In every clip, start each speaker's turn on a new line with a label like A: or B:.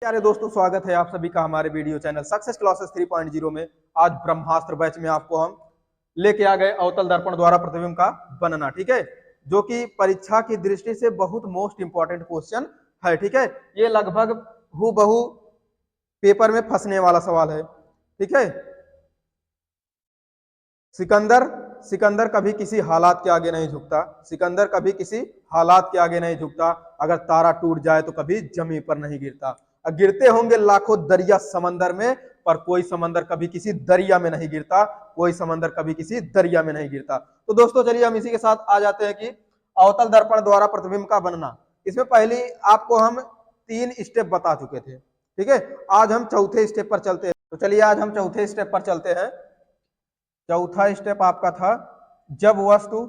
A: प्यारे दोस्तों, स्वागत है आप सभी का हमारे वीडियो चैनल सक्सेस क्लासेस 3.0 में। आज ब्रह्मास्त्र बैच में आपको हम लेके आ गए अवतल दर्पण द्वारा प्रतिबिंब का बनना। ठीक है, जो कि परीक्षा की दृष्टि से बहुत मोस्ट इंपॉर्टेंट क्वेश्चन है। ठीक है, ये लगभग हूबहू पेपर में फंसने वाला सवाल है। ठीक है, सिकंदर सिकंदर कभी किसी हालात के आगे नहीं झुकता। सिकंदर कभी किसी हालात के आगे नहीं झुकता। अगर तारा टूट जाए तो कभी जमीन पर नहीं गिरता। गिरते होंगे लाखों दरिया समंदर में, पर कोई समंदर कभी किसी दरिया में नहीं गिरता। कोई समंदर कभी किसी दरिया में नहीं गिरता। तो दोस्तों चलिए हम इसी के साथ आ जाते हैं कि अवतल दर्पण द्वारा प्रतिबिंब का बनना। इसमें पहले आपको हम 3 स्टेप बता चुके थे। ठीक है, आज हम चौथे स्टेप पर चलते हैं। तो चलिए आज हम चौथे स्टेप पर चलते हैं। चौथा स्टेप आपका था जब वस्तु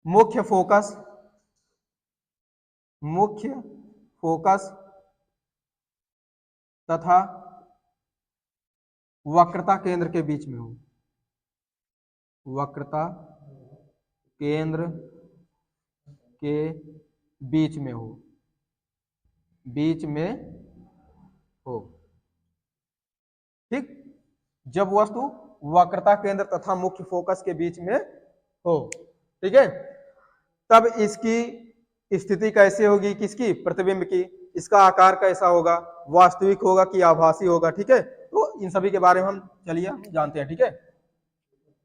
A: मुख्य फोकस तथा वक्रता केंद्र के बीच में हो। वक्रता केंद्र के बीच में हो। ठीक, जब वस्तु वक्रता केंद्र तथा मुख्य फोकस के बीच में हो। ठीक है, तब इसकी स्थिति कैसे होगी? किसकी? प्रतिबिंब की। इसका आकार कैसा होगा? वास्तविक होगा कि आभासी होगा? ठीक है, तो इन सभी के बारे में हम चलिए जानते हैं। ठीक है,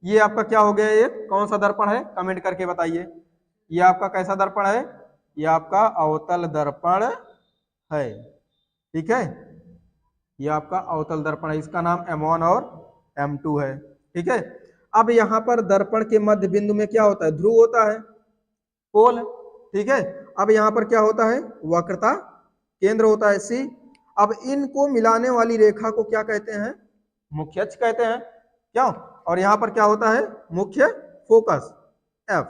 A: ये आपका क्या हो गया? ये कौन सा दर्पण है? कमेंट करके बताइए। ये आपका कैसा दर्पण है? ये आपका अवतल दर्पण है। ठीक है, ये आपका अवतल दर्पण है। इसका नाम M1 और M2 है। ठीक है, अब यहां पर दर्पण के मध्य बिंदु में क्या होता है? ध्रुव होता है, पोल। ठीक है, अब यहां पर क्या होता है? वक्रता केंद्र होता है C। अब इनको मिलाने वाली रेखा को क्या कहते हैं? मुख्य अक्ष कहते हैं। क्यों? और यहां पर क्या होता है? मुख्य फोकस F।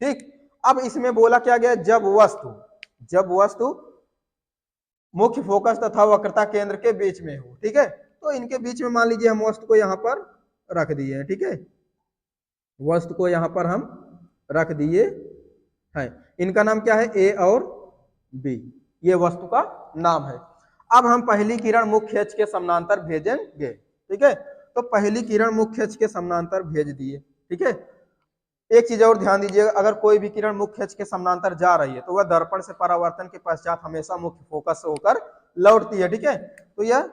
A: ठीक, अब इसमें बोला क्या गया? जब वस्तु मुख्य फोकस तथा वक्रता केंद्र के बीच में हो। ठीक है, तो इनके बीच में मान लीजिए हम वस्तु को यहां पर रख दिए हैं। ठीक है, वस्तु को यहां पर हम रख दिए हैं। इनका नाम क्या है? ए और बी। ये वस्तु का नाम है। अब हम पहली किरण मुख्य अक्ष के समानांतर भेजेंगे। ठीक है, तो पहली किरण मुख्य अक्ष के समानांतर भेज दिए। ठीक है, एक चीज और ध्यान दीजिएगा, अगर कोई भी किरण मुख्य अक्ष के समानांतर जा रही है तो वह दर्पण से परावर्तन के पश्चात हमेशा मुख्य फोकस से होकर लौटती है। ठीक है, तो यह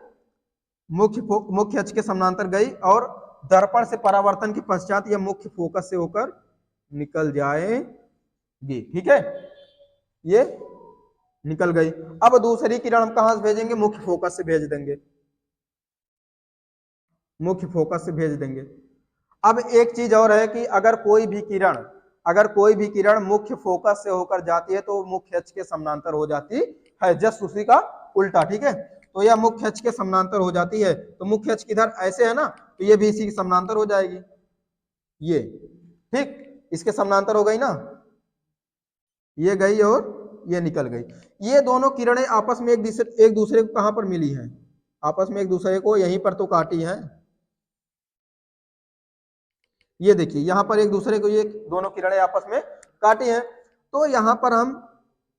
A: मुख्य अक्ष के समानांतर गई और दर्पण से परावर्तन के पश्चात यह मुख्य फोकस से होकर निकल जाएगी। ठीक है, ये निकल गई। अब दूसरी किरण हम कहां से भेजेंगे? मुख्य फोकस से भेज देंगे। मुख्य फोकस से भेज देंगे। अब एक चीज और है कि अगर कोई भी किरण मुख्य फोकस से होकर जाती है तो मुख्य अक्ष के समानांतर हो जाती है, जस्ट उसी का उल्टा। ठीक है, तो यह मुख्य अक्ष के समानांतर हो जाती है। तो मुख्य अक्ष किधर ऐसे है ना, तो ये भी इसी के समानांतर हो जाएगी। ये ठीक, इसके समानांतर हो गई ना, ये गई और ये निकल गई। ये दोनों किरणें आपस में एक दूसरे को कहां पर मिली हैं? आपस में एक दूसरे को यहीं पर तो काटी है। ये देखिए यहां पर एक दूसरे को ये दोनों किरणें आपस में काटी हैं। तो यहां पर हम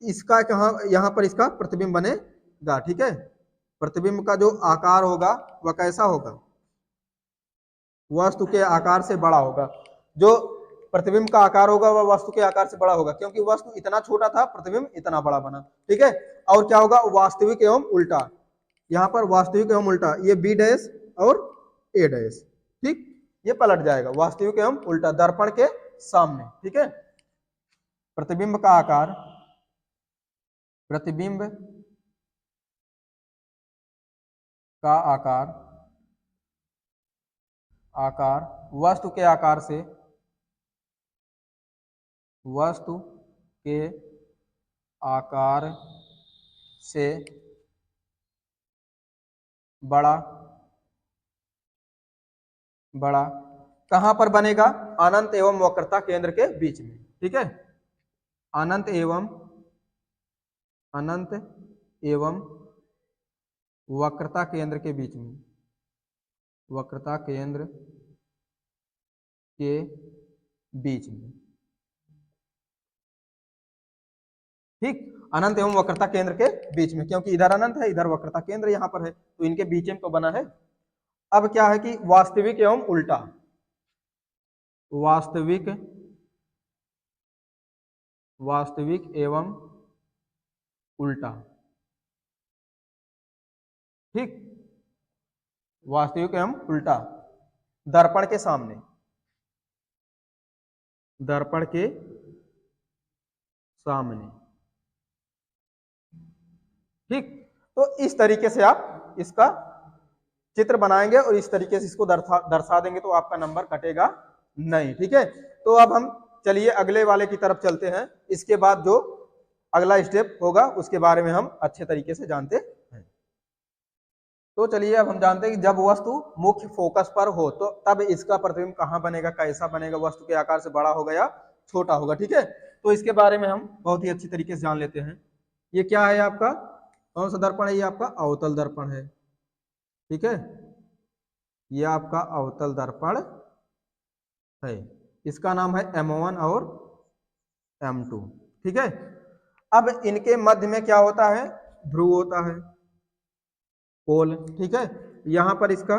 A: इसका कहा, यहां पर इसका प्रतिबिंब बनेगा। ठीक है, प्रतिबिंब का जो आकार होगा वह कैसा होगा? वस्तु के आकार से बड़ा होगा। जो प्रतिबिंब का आकार होगा वह वस्तु के आकार से बड़ा होगा, क्योंकि वस्तु इतना छोटा था, प्रतिबिंब इतना बड़ा बना। ठीक है, और क्या होगा? वास्तविक एवं उल्टा। यहां पर वास्तविक एवं उल्टा, ये बी डैश और ए डैश। ठीक, ये पलट जाएगा, वास्तविक एवं उल्टा दर्पण के सामने। ठीक है, प्रतिबिंब का आकार, प्रतिबिंब का आकार वस्तु के आकार से, वस्तु के आकार से बड़ा कहां पर बनेगा? अनंत एवं वक्रता केंद्र के बीच में। ठीक है, अनंत एवं वक्रता केंद्र के बीच में, वक्रता केंद्र के बीच में। ठीक, अनंत एवं वक्रता केंद्र के बीच में, क्योंकि इधर अनंत है, इधर वक्रता केंद्र यहाँ पर है, तो इनके बीच में तो बना है। अब क्या है कि वास्तविक एवं उल्टा, वास्तविक एवं उल्टा, ठीक, वास्तविक एवं उल्टा, दर्पण के सामने, दर्पण के सामने, ठीक। तो इस तरीके से आप इसका चित्र बनाएंगे और इस तरीके से इसको दर्शा देंगे तो आपका नंबर कटेगा नहीं, ठीक है। तो अब हम चलिए अगले वाले की तरफ चलते हैं, इसके बाद जो अगला स्टेप होगा उसके बारे में हम अच्छे तरीके से जानते हैं। तो चलिए अब हम जानते हैं कि जब वस्तु मुख्य फोकस पर हो तो तब इसका प्रतिबिंब कहाँ बनेगा, कैसा बनेगा, वस्तु के आकार से बड़ा होगा या छोटा होगा, ठीक है। तो इसके बारे में हम बहुत ही अच्छी तरीके से जान लेते हैं। ये क्या है आपका, कौन सा दर्पण है, ये आपका अवतल दर्पण है, ठीक है। ये आपका अवतल दर्पण है, इसका नाम है M1 और M2, ठीक है। अब इनके मध्य में क्या होता है, ध्रुव होता है, पोल, ठीक है। यहां पर इसका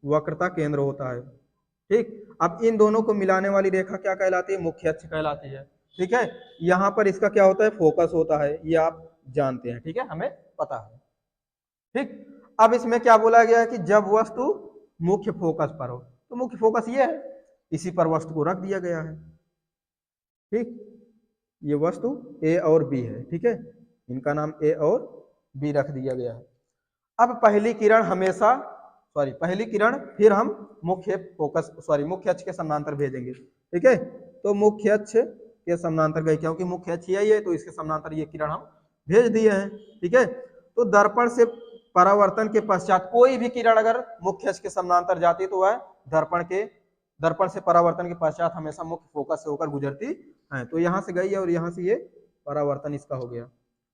A: वक्रता केंद्र होता है, ठीक। अब इन दोनों को मिलाने वाली रेखा क्या कहलाती है, मुख्य अक्ष कहलाती है, ठीक है। यहां पर इसका क्या होता है, फोकस होता है, ये आप जानते हैं, ठीक है, हमें पता है, ठीक। अब इसमें क्या बोला गया है कि जब वस्तु मुख्य फोकस पर हो, तो मुख्य फोकस ये है, इसी पर वस्तु को रख दिया गया है, ठीक। ये वस्तु ए और बी है, ठीक है, इनका नाम ए और बी रख दिया गया है। अब पहली किरण हमेशा पहली किरण फिर हम मुख्य फोकस मुख्य अक्ष के समानांतर भेजेंगे, ठीक है। तो मुख्य अक्ष के समानांतर गए, क्योंकि मुख्य अक्ष यही है तो इसके समानांतर ये किरण हम भेज दिए हैं, ठीक है। तो दर्पण से परावर्तन के पश्चात कोई भी किरण अगर मुख्य अक्ष के समानांतर जाती तो वह दर्पण से परावर्तन के पश्चात हमेशा मुख्य फोकस से होकर गुजरती है। तो यहां से गई है और यहां से ये परावर्तन इसका हो गया,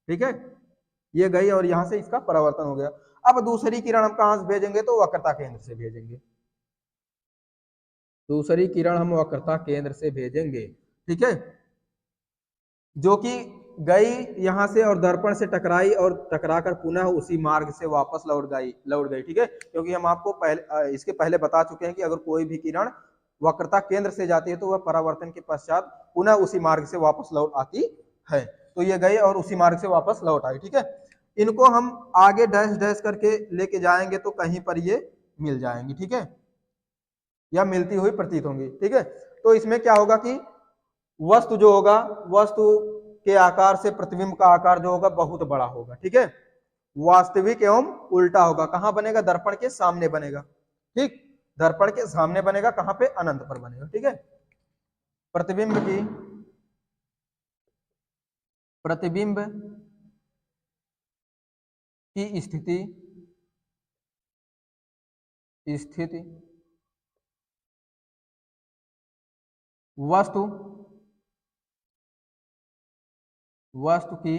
A: ठीक है, ये गई और यहां से इसका परावर्तन हो गया। अब दूसरी किरण हम कहां से भेजेंगे, तो वक्रता केंद्र से भेजेंगे, दूसरी किरण हम वक्रता केंद्र से भेजेंगे, ठीक है, जो कि गई यहां से और दर्पण से टकराई और टकराकर पुनः उसी मार्ग से वापस लौट गई, ठीक है। क्योंकि हम आपको इसके पहले बता चुके हैं कि अगर कोई भी किरण वक्रता केंद्र से जाती है तो वह परावर्तन के पश्चात पुनः उसी मार्ग से वापस लौट आती है। तो ये गई और उसी मार्ग से वापस लौट आई, ठीक है। इनको हम आगे डैश डैश करके लेके जाएंगे तो कहीं पर ये मिल जाएंगी, ठीक है, या मिलती हुई प्रतीत होंगी, ठीक है। तो इसमें क्या होगा कि वस्तु जो होगा, वस्तु के आकार से प्रतिबिंब का आकार जो होगा बहुत बड़ा होगा, ठीक है, वास्तविक एवं उल्टा होगा। कहां बनेगा, दर्पण के सामने बनेगा, ठीक, दर्पण के सामने बनेगा, कहां पे, अनंत पर बनेगा, ठीक है। प्रतिबिंब की स्थिति वस्तु की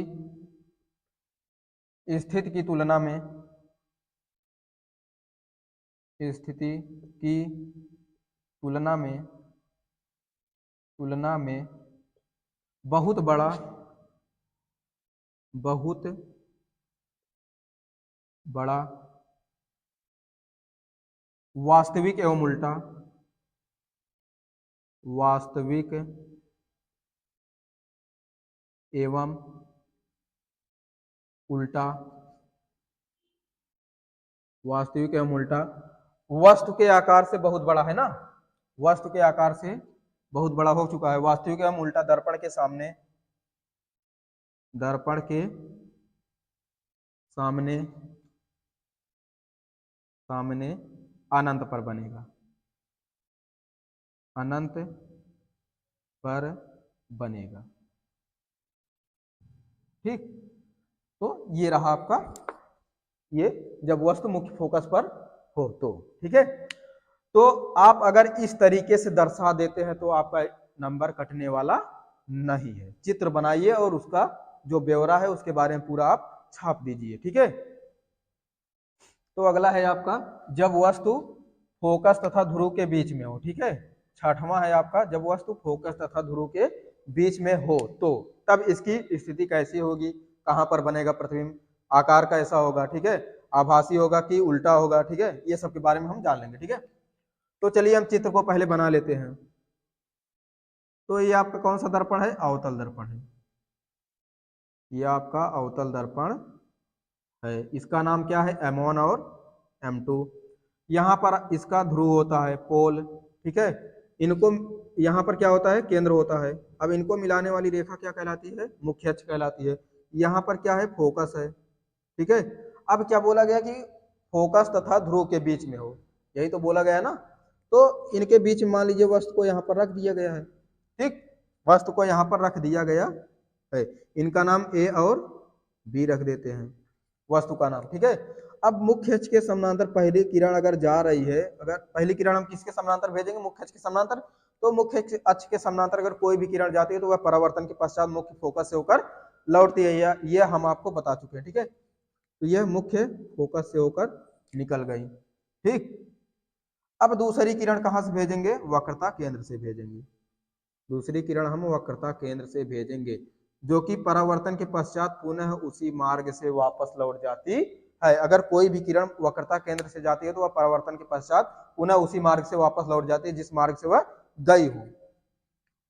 A: स्थिति की तुलना में बहुत बड़ा वास्तविक एवं उल्टा वास्तविक एवं उल्टा वस्तु के आकार से बहुत बड़ा है ना, वस्तु के आकार से बहुत बड़ा हो चुका है। वास्तविक एवं उल्टा दर्पण के सामने अनंत पर बनेगा, अनंत पर बनेगा, ठीक। तो ये रहा आपका, ये जब वस्तु मुख्य फोकस पर हो तो, ठीक है। तो आप अगर इस तरीके से दर्शा देते हैं तो आपका नंबर कटने वाला नहीं है। चित्र बनाइए और उसका जो ब्यौरा है उसके बारे में पूरा आप छाप दीजिए, ठीक है। तो अगला है आपका जब वस्तु फोकस तथा ध्रुव के बीच में हो, ठीक है। छठवां है आपका जब वस्तु फोकस तथा ध्रुव के बीच में हो तो तब इसकी स्थिति कैसी होगी, कहाँ पर बनेगा प्रतिबिंब, आकार कैसा होगा, ठीक है, आभासी होगा कि उल्टा होगा, ठीक है, ये सब के बारे में हम जान लेंगे। ठीक है, तो चलिए हम चित्र को पहले बना लेते हैं। तो ये आपका कौन सा दर्पण है, अवतल दर्पण है, ये आपका अवतल दर्पण है। इसका नाम क्या है, M1 और M2। यहाँ पर इसका ध्रुव होता है, पोल, ठीक है, इनको यहाँ पर क्या होता है, केंद्र होता है। अब इनको मिलाने वाली रेखा क्या कहलाती है, मुख्य अक्ष कहलाती है। यहाँ पर क्या है, फोकस है, ठीक है। अब क्या बोला गया कि फोकस तथा ध्रुव के बीच में हो, यही तो बोला गया ना। तो इनके बीच में मान लीजिए वस्तु को यहाँ पर रख दिया गया है, ठीक, वस्तु को यहाँ पर रख दिया गया है। इनका नाम A और B रख देते हैं, वस्तु का नाम, ठीक है। अब मुख्य अक्ष के समानांतर पहली किरण अगर जा रही है, अगर पहली किरण हम किसके समानांतर भेजेंगे, मुख्य अक्ष के समानांतर, तो मुख्य अक्ष के समानांतर अगर कोई भी किरण जाती है तो वह परावर्तन के पश्चात मुख्य फोकस से होकर लौटती है, यह हम आपको बता चुके हैं, ठीक है। तो यह मुख्य फोकस से होकर निकल गई, ठीक। अब दूसरी किरण कहां से भेजेंगे, वक्रता केंद्र से भेजेंगे। दूसरी किरण हम वक्रता केंद्र से भेजेंगे, जो कि परावर्तन के पश्चात पुनः उसी मार्ग से वापस लौट जाती है। अगर कोई भी किरण वक्रता केंद्र से जाती है तो वह परावर्तन के पश्चात पुनः उसी मार्ग से वापस लौट जाती है जिस मार्ग से वह गई हो,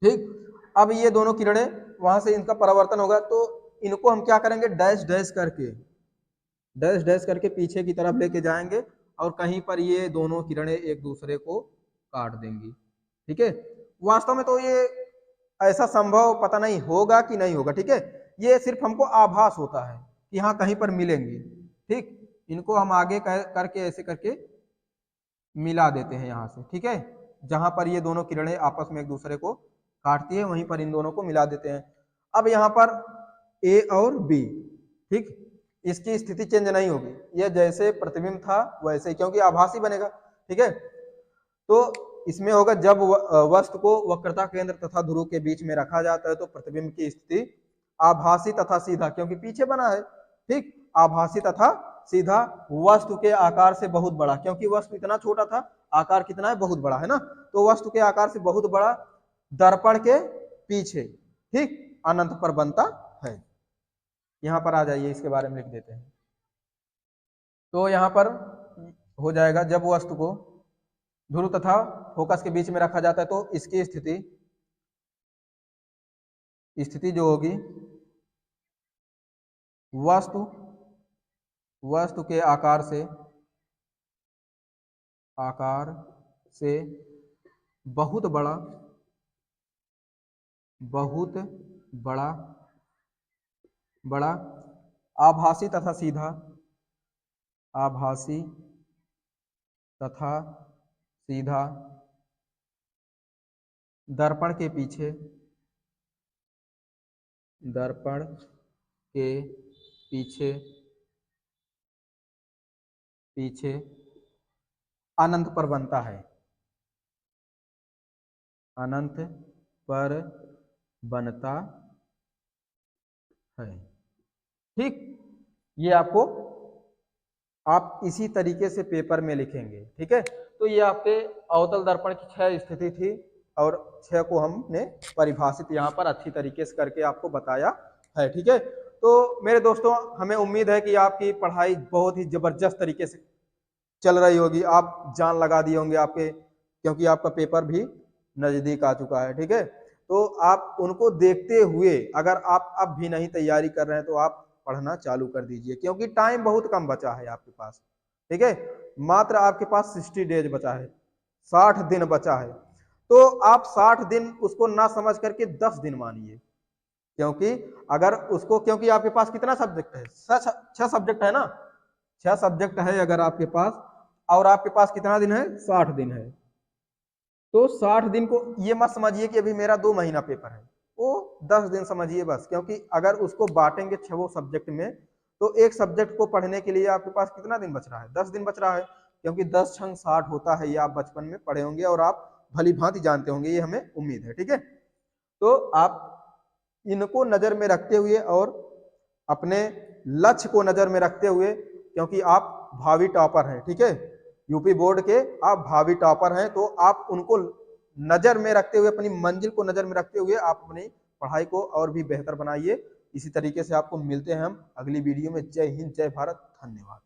A: ठीक। अब ये दोनों किरणें वहां से इनका परावर्तन होगा, तो इनको हम क्या करेंगे, डैश डैश करके, डैश डैश करके पीछे की तरफ लेके जाएंगे और कहीं पर ये दोनों किरणें एक दूसरे को काट देंगी, ठीक है। वास्तव में तो ये ऐसा संभव पता नहीं होगा कि नहीं होगा, ठीक है, ये सिर्फ हमको आभास होता है कि हाँ कहीं पर मिलेंगी, ठीक। इनको हम आगे करके ऐसे करके मिला देते हैं यहाँ से, ठीक है, जहां पर ये दोनों किरणें आपस में एक दूसरे को काटती है वहीं पर इन दोनों को मिला देते हैं। अब यहाँ पर A और B, ठीक, इसकी स्थिति चेंज नहीं होगी, यह जैसे प्रतिबिंब था वैसे, क्योंकि आभासी बनेगा, ठीक है। तो इसमें होगा जब वस्तु को वक्रता केंद्र तथा ध्रुव के बीच में रखा जाता है तो प्रतिबिंब की स्थिति आभासी तथा सीधा, क्योंकि पीछे बना है, ठीक, आभासी तथा सीधा, वस्तु के आकार से बहुत बड़ा, क्योंकि वस्तु इतना छोटा था, आकार कितना है, बहुत बड़ा है ना, तो वस्तु के आकार से बहुत बड़ा दर्पण के पीछे, ठीक, अनंत पर बनता है। यहां पर आ जाइए, इसके बारे में लिख देते हैं। तो यहां पर हो जाएगा जब वस्तु को ध्रुव तथा फोकस के बीच में रखा जाता है तो इसकी स्थिति जो होगी, वस्तु के आकार से बहुत बड़ा आभासी तथा सीधा दर्पण के पीछे अनंत पर बनता है, अनंत पर बनता है, ठीक। ये आपको आप इसी तरीके से पेपर में लिखेंगे, ठीक है। तो ये आपके अवतल दर्पण की 6 स्थिति थी और 6 को हमने परिभाषित यहाँ पर अच्छी तरीके से करके आपको बताया है, ठीक है। तो मेरे दोस्तों, हमें उम्मीद है कि आपकी पढ़ाई बहुत ही जबरदस्त तरीके से चल रही होगी, आप जान लगा दिए होंगे आपके, क्योंकि आपका पेपर भी नजदीक आ चुका है, ठीक है। तो आप उनको देखते हुए अगर आप अब भी नहीं तैयारी कर रहे हैं तो आप पढ़ना चालू कर दीजिए, क्योंकि टाइम बहुत कम बचा है आपके पास, ठीक है। मात्र आपके पास 60 डेज बचा है, 60 दिन बचा है। तो आप 60 दिन उसको ना समझ करके 10 दिन मानिए, क्योंकि अगर उसको, क्योंकि आपके पास कितना सब्जेक्ट है, 6 सब्जेक्ट है ना, 6 सब्जेक्ट है अगर आपके पास, और आपके पास कितना दिन है, 60 दिन है। तो 60 दिन को ये मत समझिए कि अभी मेरा 2 महीना पेपर है, वो 10 दिन समझिए बस, क्योंकि अगर उसको बांटेंगे 6 सब्जेक्ट में तो एक सब्जेक्ट को पढ़ने के लिए आपके पास कितना दिन बच रहा है, 10 दिन बच रहा है, क्योंकि 10 छंग 60 होता है, ये आप बचपन में पढ़े होंगे और आप भली भांति जानते होंगे, ये हमें उम्मीद है, ठीक है। तो आप इनको नजर में रखते हुए और अपने लक्ष्य को नजर में रखते हुए, क्योंकि आप भावी टॉपर हैं, ठीक है, यूपी बोर्ड के आप भावी टॉपर हैं, तो आप उनको नजर में रखते हुए, अपनी मंजिल को नजर में रखते हुए आप अपनी पढ़ाई को और भी बेहतर बनाइए। इसी तरीके से आपको मिलते हैं हम अगली वीडियो में। जय हिंद, जय भारत, धन्यवाद।